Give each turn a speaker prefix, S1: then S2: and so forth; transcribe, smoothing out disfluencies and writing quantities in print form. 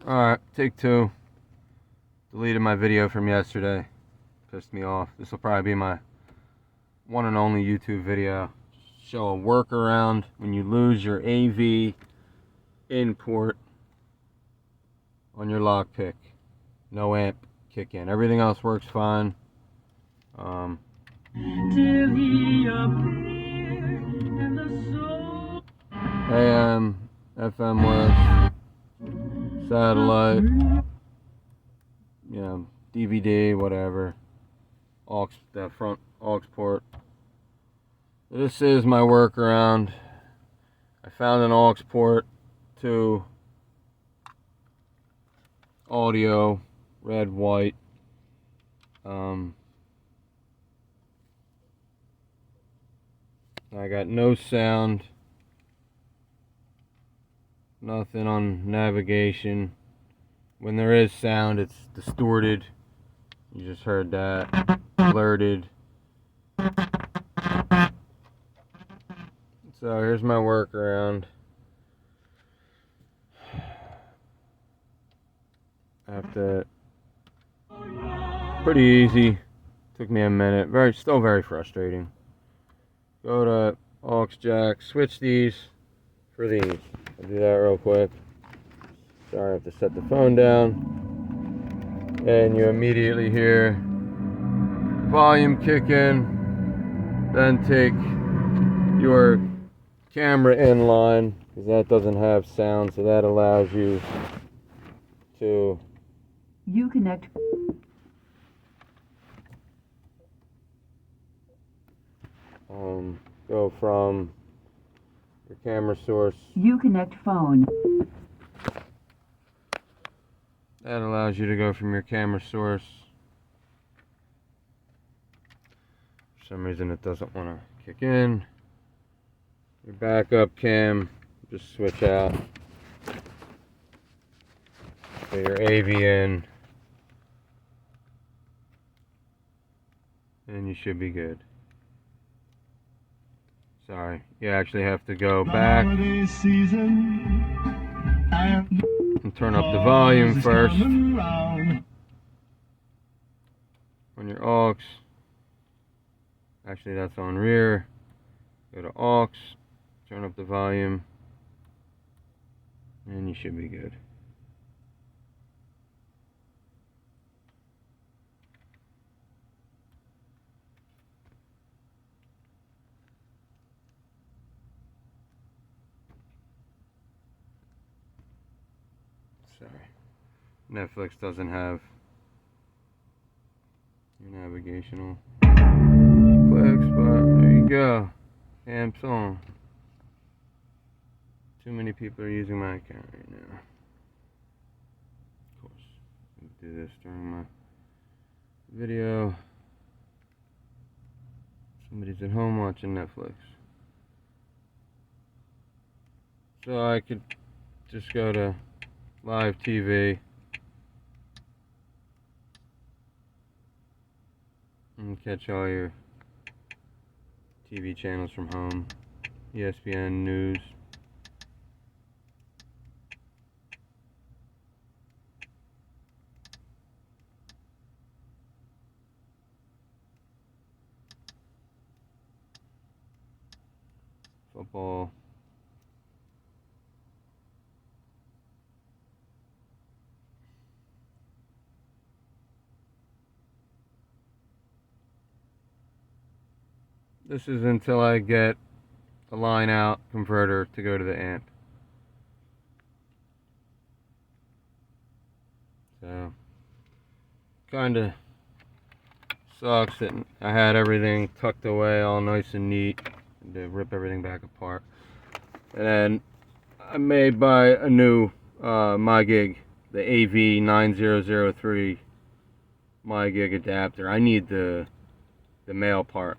S1: Alright, take two. Deleted my video from yesterday. Pissed me off. This will probably be my one and only YouTube video. Show a workaround when you lose your AV in port on your lockpick. No amp kick in. Everything else works fine. AM, FM works. Satellite, you know, DVD, whatever. Aux, that front aux port. This is my workaround. I found an aux port to audio, red, white. I got no sound. Nothing on navigation. When there is sound, it's distorted. You just heard that. Blurted. So here's my workaround. After pretty easy. Took me a minute. Still very frustrating. Go to aux jack. Switch these for these. I'll do that real quick. Sorry, I have to set the phone down. And you immediately hear volume kick in. Then take your camera in line, because that doesn't have sound, so that allows you to
S2: Uconnect.
S1: Go from your camera source.
S2: Uconnect phone.
S1: That allows you to go from your camera source. For some reason it doesn't want to kick in. Your backup cam, just switch out. So your AV in. And you should be good. Sorry, you actually have to go back and turn up the volume first on your aux. Actually, that's on rear. Go to aux, turn up the volume, and you should be good. Sorry, Netflix doesn't have your navigational clicks, but there you go. Amps on. Too many people are using my account right now. Of course, I'll do this during my video. Somebody's at home watching Netflix. So I could just go to live TV and catch all your TV channels from home. ESPN, news. Football. This is until I get a line out converter to go to the amp. So, kinda sucks that I had everything tucked away all nice and neat, and to rip everything back apart. And then I may buy a new Mygig, the AV 9003 Mygig adapter. I need the male part.